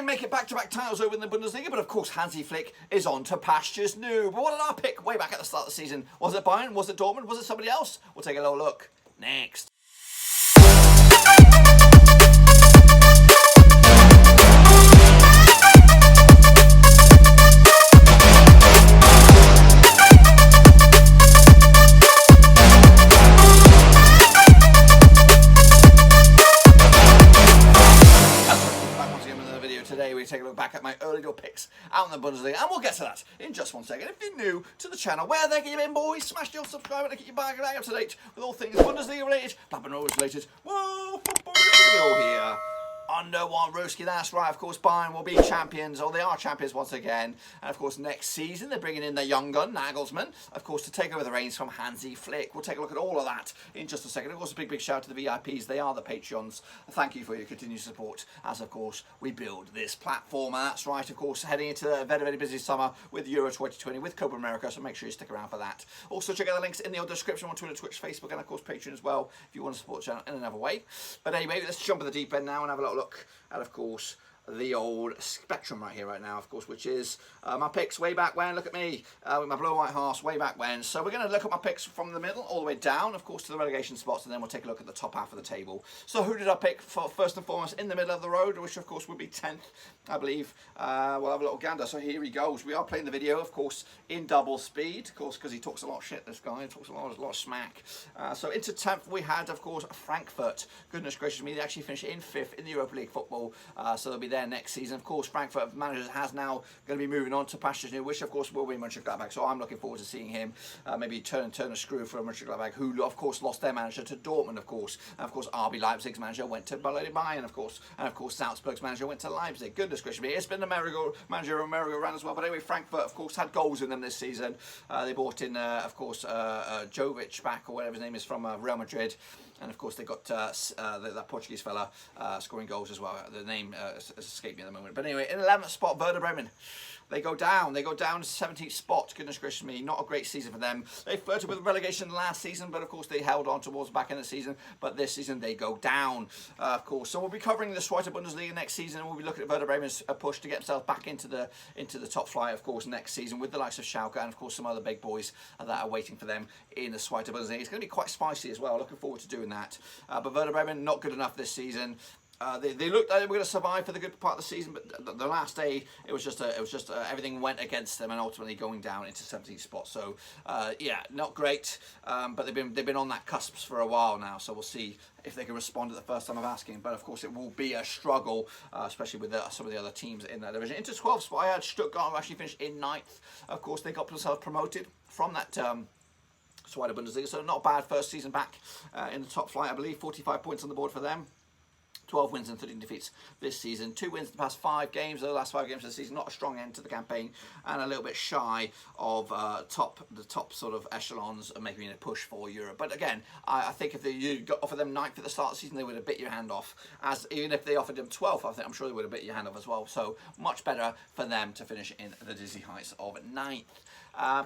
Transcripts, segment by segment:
make it back-to-back titles over in the Bundesliga, but of course Hansi Flick is on to pastures new. But what did I pick way back at the start of the season? Was it Bayern? Was it Dortmund? Was it somebody else? We'll take a little look next. Today we take a look back at my early door picks out in the Bundesliga, and we'll get to that in just one second. If you're new to the channel, where the heck have you been, boys? Smash your subscribe to keep you back up to date with all things Bundesliga related, Papa Noise related. Whoa, football here. Under one Ruski, that's right, of course Bayern will be champions, or they are champions once again, and of course next season they're bringing in the young gun, Nagelsmann, of course to take over the reins from Hansi Flick. We'll take a look at all of that in just a second. Of course a big shout out to the VIPs, they are the Patreons. Thank you for your continued support as of course we build this platform, and that's right, of course heading into a very busy summer with Euro 2020 with Copa America, so make sure you stick around for that. Also check out the links in the description on Twitter, Twitch, Facebook, and of course Patreon as well if you want to support the channel in another way. But anyway, let's jump in the deep end now and have a little look at, of course, the old spectrum right now, of course, which is my picks way back when. Look at me with my blue and white horse way back when. So we're going to look at my picks from the middle all the way down, of course, to the relegation spots, and then we'll take a look at the top half of the table. So who did I pick for first and foremost in the middle of the road, which of course would be 10th, I believe. We'll have a little gander. So here he goes. We are playing the video, of course, in double speed, of course, because he talks a lot of shit, this guy. He talks a lot of smack. So into 10th we had, of course, Frankfurt. Goodness gracious me, they actually finished in 5th in the Europa League football, so they'll be there next season. Of course, Frankfurt manager has now going to be moving on to pastures new, which of course will be Mönchengladbach. So I'm looking forward to seeing him maybe turn a screw for Mönchengladbach, who of course lost their manager to Dortmund, of course. And of course, RB Leipzig's manager went to Bayern, of course, and of course Salzburg's manager went to Leipzig. Goodness gracious me, it's been a merry-go-round as well. But anyway, Frankfurt, of course, had goals in them this season. They brought in, of course, Jovic back, or whatever his name is, from Real Madrid. And of course they got that Portuguese fella scoring goals as well. The name escaped me at the moment. But anyway, in 11th spot, Werder Bremen. They go down. They go down to 17th spot. Goodness gracious me, not a great season for them. They flirted with relegation last season, but of course they held on towards the back end of the season. But this season they go down, of course. So we'll be covering the Zweite Bundesliga next season, and we'll be looking at Werder Bremen's push to get themselves back into the top flight, of course, next season with the likes of Schalke and of course some other big boys that are waiting for them in the Zweite Bundesliga. It's going to be quite spicy as well. Looking forward to doing that. But Werder Bremen not good enough this season. They looked like they were going to survive for the good part of the season, but the last day it was just everything went against them, and ultimately going down into 17th spot. So yeah, not great. But they've been on that cusp for a while now. So we'll see if they can respond at the first time of asking. But of course it will be a struggle, especially with some of the other teams in that division. Into 12th spot, I had Stuttgart, who actually finished in 9th. Of course they got themselves promoted from that Zweite Bundesliga, so not a bad first season back in the top flight, I believe. 45 points on the board for them. 12 wins and 13 defeats this season. 2 wins in the past 5 games, the last 5 games of the season. Not a strong end to the campaign, and a little bit shy of the top sort of echelons of making a push for Europe. But again, I think if you offered them 9th at the start of the season, they would have bit your hand off. Even if they offered them 12th, I'm sure they would have bit your hand off as well. So much better for them to finish in the dizzy heights of 9th.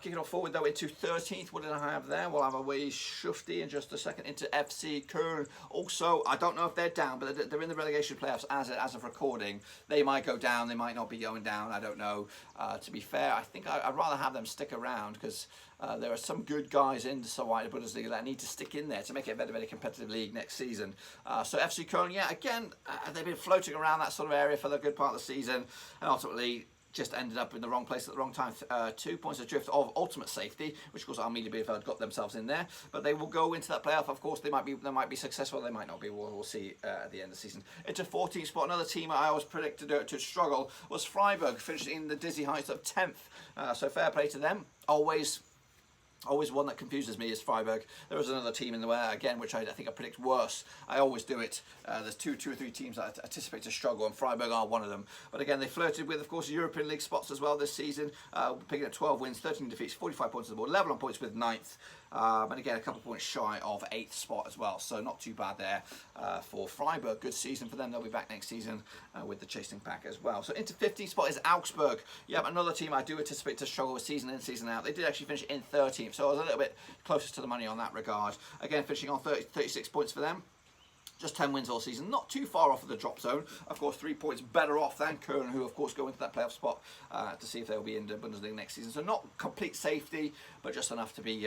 Kicking off forward though into 13th, what did I have there? We'll have a wee shufty in just a second into FC Köln. Also, I don't know if they're down, but they're in the relegation playoffs as of recording. They might go down, they might not be going down, I don't know. To be fair, I think I'd rather have them stick around, because there are some good guys in the Zweite Bundesliga that need to stick in there to make it a very competitive league next season. So FC Köln, yeah, again, they've been floating around that sort of area for the good part of the season, and ultimately just ended up in the wrong place at the wrong time. 2 points adrift of ultimate safety, which of course Arminia Bielefeld got themselves in there. But they will go into that playoff. Of course, they might be successful. They might not be. We'll see at the end of the season. Into 14th spot, another team I always predicted to struggle was Freiburg, finishing in the dizzy heights of 10th. So fair play to them. Always one that confuses me is Freiburg. There is another team in there, again, which I think I predict worse. I always do it. There's two or three teams that I anticipate to struggle, and Freiburg are one of them. But again, they flirted with, of course, European League spots as well this season, picking up 12 wins, 13 defeats, 45 points on the board, level on points with 9th. And again, a couple of points shy of 8th spot as well. So not too bad there for Freiburg. Good season for them. They'll be back next season with the chasing pack as well. So into 15th spot is Augsburg. Yep, another team I do anticipate to struggle with season in, season out. They did actually finish in 13th, so I was a little bit closer to the money on that regard. Again, finishing on 36 points for them. Just 10 wins all season, not too far off of the drop zone. Of course, 3 points better off than Köln, who of course go into that playoff spot to see if they'll be in the Bundesliga next season. So not complete safety, but just enough to be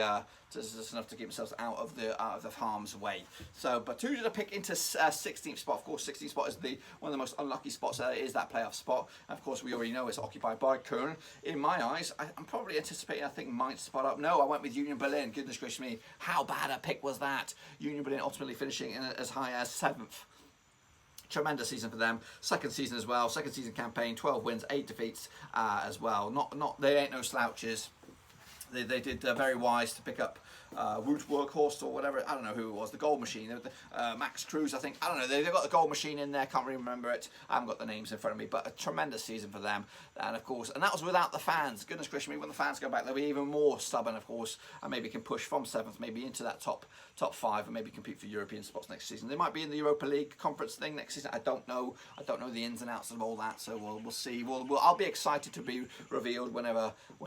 just enough to keep themselves out of the harm's way. So, but who did I pick into 16th spot? Of course, 16th spot is one of the most unlucky spots. Is that playoff spot. And of course, we already know it's occupied by Köln. In my eyes, I'm probably anticipating, I think, might spot up. No, I went with Union Berlin. Goodness gracious me, how bad a pick was that? Union Berlin ultimately finishing in as high as 7th. Tremendous season for them. Second season as well. Second season campaign, 12 wins, 8 defeats as well. They ain't no slouches. They did very wise to pick up Wout Workhorst or whatever. I don't know who it was. The goal machine. Max Cruz, I think. I don't know. They've got the goal machine in there. Can't really remember it. I haven't got the names in front of me. But a tremendous season for them. And of course, and that was without the fans. Goodness gracious me, when the fans go back, they'll be even more stubborn, of course, and maybe can push from 7th, maybe into that top 5, and maybe compete for European spots next season. They might be in the Europa League conference thing next season. I don't know. I don't know the ins and outs of all that. So we'll see. I'll be excited to be revealed when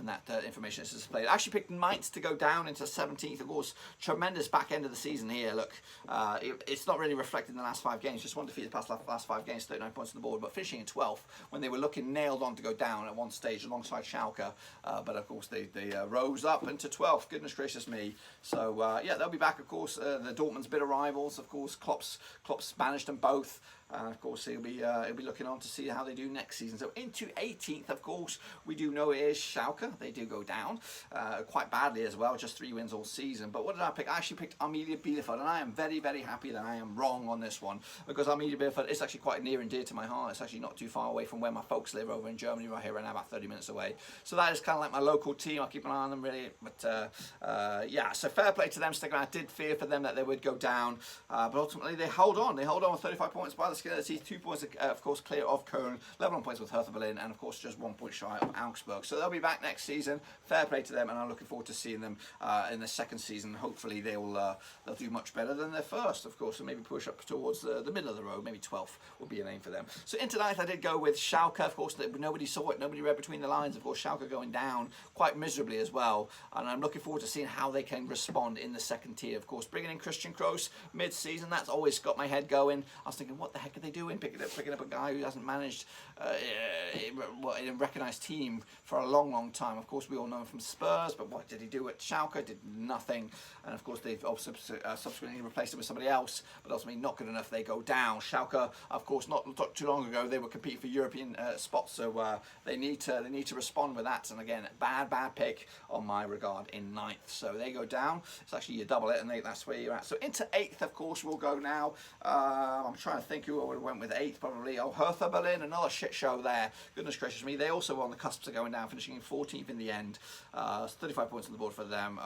that information is displayed. I actually picked Mainz to go down into 17th. Of course, tremendous back end of the season here. Look, it's not really reflected in the last 5 games. Just one defeat the last 5 games, 39 points on the board, but finishing in 12th when they were looking nailed on to go down at one stage alongside Schalke. But of course, they rose up into 12th. Goodness gracious me. So yeah, they'll be back. Of course, the Dortmund's bitter rivals. Of course, Klopp's managed them both. Of course, he'll be looking on to see how they do next season. So into 18th, of course, we do know it is Schalke. They do go down quite badly as well, just 3 wins all season. But what did I pick? I actually picked Arminia Bielefeld, and I am very, very happy that I am wrong on this one, because Arminia Bielefeld is actually quite near and dear to my heart. It's actually not too far away from where my folks live over in Germany, right here, right now, about 30 minutes away. So that is kind of like my local team. I keep an eye on them, really. But yeah, so fair play to them sticking around. I did fear for them that they would go down, but ultimately they hold on. They hold on with 35 points by the skin of the teeth. 2 points, of course, clear of Köln, level on points with Hertha Berlin, and of course just 1 point shy of Augsburg. So they'll be back next season. Fair play to them, and I'm looking forward to seeing them in the second season. Hopefully they'll do much better than their first, of course, and maybe push up towards the middle of the road. Maybe 12th will be a name for them. So into 9th, I did go with Schalke. Of course, nobody saw it, nobody read between the lines. Of course, Schalke going down quite miserably as well, and I'm looking forward to seeing how they can respond in the second tier. Of course, bringing in Christian Kroos mid-season, that's always got my head going. I was thinking, what the heck are they doing? Picking up a guy who hasn't managed a recognised team for a long time. Of course, we all know him from Spurs, but what did he do at Schalke? Did nothing. And of course, they've also subsequently replaced him with somebody else, but ultimately not good enough. They go down. Schalke, of course, not too long ago, they were competing for European spots, so they need to respond with that. And again, bad pick on my regard in 9th. So they go down. It's actually you double it, and that's where you're at. So into 8th, of course, we'll go now. I'm trying to think who I would have went with 8th, probably. Oh, Hertha Berlin, another shit show there. Goodness gracious me. They also were on the cusp of going down, finishing in 14th in the end. 35 points on the board for them.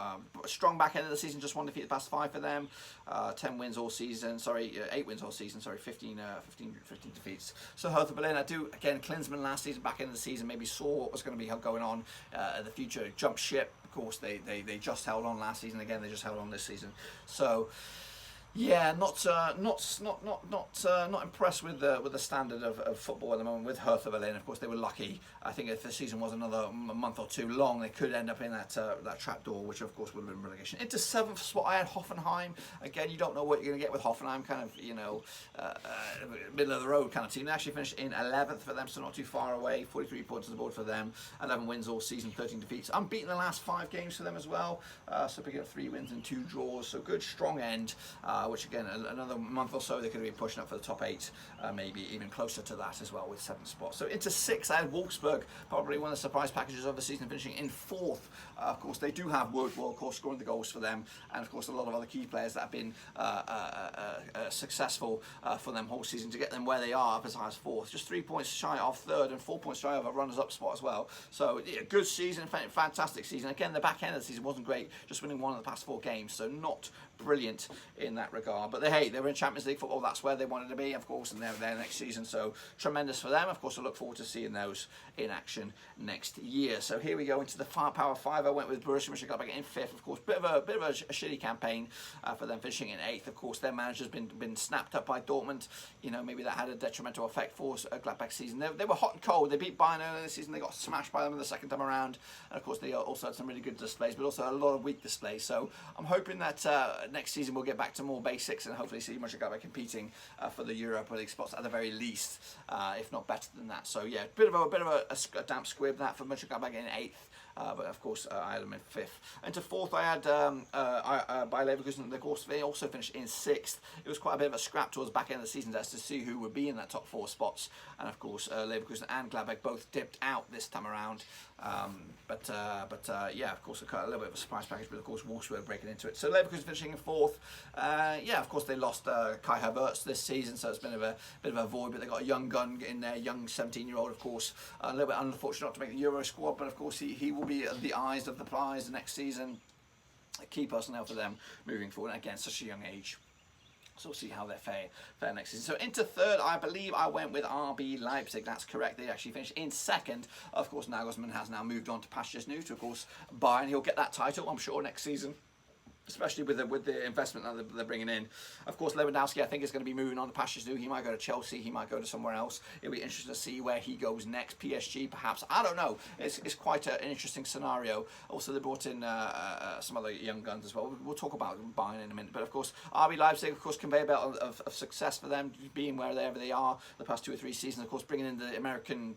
Strong back end of the season, just 1 defeat the past 5 for them. 10 wins all season. Sorry, 8 wins all season. Sorry, 15 defeats. So Hertha Berlin, I do, again, Klinsmann last season, back end of the season, maybe saw what was going to be going on in the future. Jumped ship. Of course, they just held on last season. Again, they just held on this season. So yeah, not impressed with the standard of football at the moment with Hertha Berlin. Of course, they were lucky. I think if the season was another month or 2 long, they could end up in that trapdoor, which of course would have been relegation. Into 7th spot, I had Hoffenheim. Again, you don't know what you're going to get with Hoffenheim, kind of, middle of the road kind of team. They actually finished in 11th for them, so not too far away. 43 points on the board for them. 11 wins all season, 13 defeats. Unbeaten the last 5 games for them as well. So picking up 3 wins and 2 draws. So good, strong end. Which again, another month or so, they could be pushing up for the top 8, maybe even closer to that as well with 7th spot. So into 6th, I had Wolfsburg, probably one of the surprise packages of the season, finishing in 4th. Of course, they do have Wout Workhorst scoring the goals for them, and of course, a lot of other key players that have been successful for them whole season to get them where they are up as high as 4th. Just 3 points shy of 3rd and 4 points shy of a runners-up spot as well. So yeah, good season, fantastic season. Again, the back end of the season wasn't great, just winning 1 of the past 4 games, so not brilliant in that regard. But they were in Champions League football. That's where they wanted to be, of course, and they're there next season. So tremendous for them. Of course, I look forward to seeing those in action next year. So here we go into the Power 5. I went with Borussia Mönchengladbach in 5th. Of course, bit of a shitty campaign for them, finishing in 8th. Of course, their manager's been snapped up by Dortmund. Maybe that had a detrimental effect for Gladbach's season. They were hot and cold. They beat Bayern earlier this season. They got smashed by them the second time around. And of course, they also had some really good displays, but also a lot of weak displays. So I'm hoping that next season we'll get back to more more basics, and hopefully see Mönchengladbach competing for the Europa League spots at the very least, if not better than that. So yeah, bit of a damp squib that for Mönchengladbach in 8th. But of course, I had them in 5th. Into 4th, I had by Leverkusen. Of course, they also finished in 6th. It was quite a bit of a scrap towards the back end of the season as to see who would be in that top 4 spots. And of course, Leverkusen and Gladbach both dipped out this time around. Yeah, of course, a little bit of a surprise package, but of course, Wolfsburg breaking into it. So Leverkusen finishing in 4th. Yeah, of course, they lost Kai Havertz this season, so it's been a bit of a void. But they got a young gun in there, young 17-year-old, of course, a little bit unfortunate not to make the Euro squad, but of course, he will be the eyes of the prize the next season. A key personnel for them moving forward. And again, such a young age. So we'll see how they're fair next season. So into 3rd, I believe I went with RB Leipzig. That's correct. They actually finished in 2nd. Of course, Nagelsmann has now moved on to pastures new to, of course, Bayern. He'll get that title, I'm sure, next season, especially with the investment that they're bringing in. Of course, Lewandowski, I think, is going to be moving on to pastures new. He might go to Chelsea. He might go to somewhere else. It'll be interesting to see where he goes next. PSG, perhaps. I don't know. It's quite an interesting scenario. Also, they brought in some other young guns as well. We'll talk about Bayern in a minute. But, of course, RB Leipzig, of course, conveyor belt of success for them, being wherever they are the past 2 or 3 seasons. Of course, bringing in the American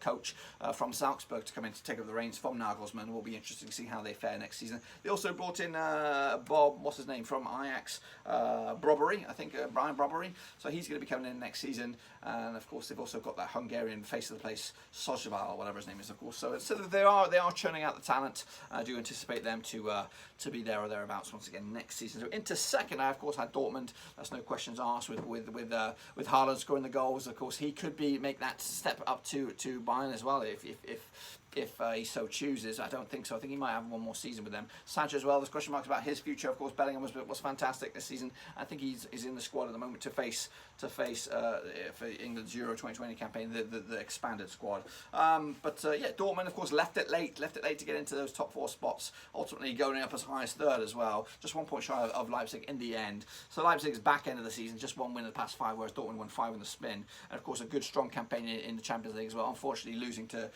coach from Salzburg to come in to take over the reins from Nagelsmann. It will be interesting to see how they fare next season. They also brought in Bob, what's his name, from Ajax, Brobbery, I think, Brian Brobbery. So he's going to be coming in next season. And of course, they've also got that Hungarian face of the place, Sojival, or whatever his name is, of course. So they are churning out the talent. I do anticipate them to be there or thereabouts once again next season. So into 2nd, I of course had Dortmund. That's no questions asked with Haaland scoring the goals. Of course, he could make that step up to Bayern as well if he so chooses. I don't think so. I think he might have one more season with them. Sancho as well. There's question marks about his future. Of course, Bellingham was fantastic this season. I think he's in the squad at the moment to face for England's Euro 2020 campaign, the expanded squad. Yeah, Dortmund, of course, left it late to get into those top 4 spots. Ultimately, going up as high as 3rd as well. Just 1 point shy of Leipzig in the end. So Leipzig's back end of the season, just 1 win in the past 5, whereas Dortmund won 5 in the spin. And of course, a good strong campaign in the Champions League as well. Unfortunately, losing to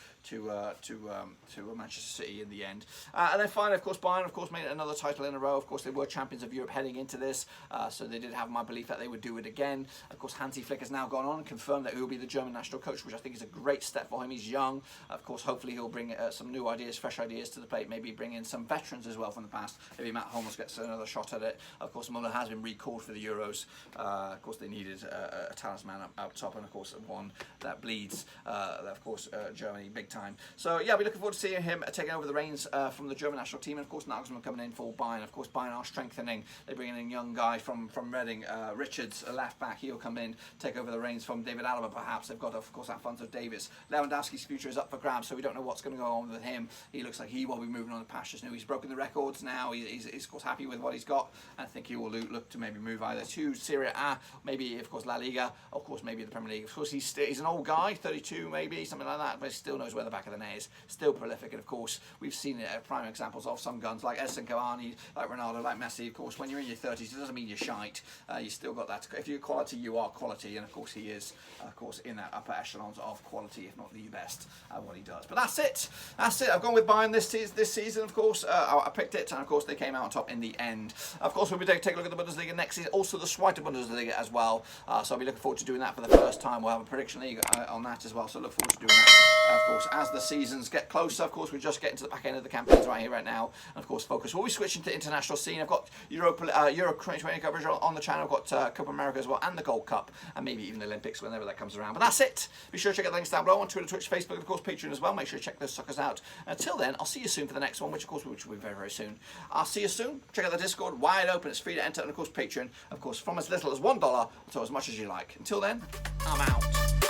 Manchester City in the end. And then finally, of course, Bayern, of course, made another title in a row. Of course, they were champions of Europe heading into this, so they did have my belief that they would do it again. Of course, Hansi Flick has now gone on and confirmed that he will be the German national coach, which I think is a great step for him. He's young. Of course, hopefully he'll bring some new ideas, fresh ideas to the plate, maybe bring in some veterans as well from the past. Maybe Matt Hummels gets another shot at it. Of course, Muller has been recalled for the Euros. Of course, they needed a talisman up top, and of course, one that bleeds, of course, Germany big time. So yeah, I'll be looking forward to seeing him taking over the reins from the German national team. And of course, Nagelsmann coming in for Bayern. Of course, Bayern are strengthening. They're bringing in a young guy from Reading, Richards, a left back. He'll come in, take over the reins from David Alaba, perhaps. They've got, of course, Alphonso Davies. Lewandowski's future is up for grabs, so we don't know what's going to go on with him. He looks like he will be moving on to pastures new. He's broken the records now. He's of course happy with what he's got. I think he will look to maybe move either to Serie A, maybe of course La Liga, of course maybe the Premier League. Of course he's an old guy, 32 maybe, something like that, but he still knows where the back of the net is. Still prolific, and of course we've seen prime examples of some guns like Edson Cavani, like Ronaldo, like Messi. Of course, when you're in your 30s, it doesn't mean you're shite. You still got that. If you're quality, you are quality, and of course he is, of course, in that upper echelons of quality, if not the best at what he does. But that's it. I've gone with Bayern this season. Of course, I picked it, and of course they came out on top in the end. Of course, we'll be taking a look at the Bundesliga next season, also the Zweite Bundesliga as well. So I'll be looking forward to doing that for the first time. We'll have a prediction league on that as well. So look forward to doing that. Of course, as the seasons get closer, of course, we're just getting to the back end of the campaigns right here, right now. And of course, focus. We'll be switching to international scene. I've got Euro 2020 coverage on the channel. I've got Cup of America as well, and the Gold Cup, and maybe even the Olympics whenever that comes around. But that's it. Be sure to check out the links down below on Twitter, Twitch, Facebook, and of course Patreon as well. Make sure to check those suckers out. Until then, I'll see you soon for the next one, which will be very, very soon. I'll see you soon. Check out the Discord, wide open. It's free to enter, and of course Patreon, of course, from as little as $1 to as much as you like. Until then, I'm out.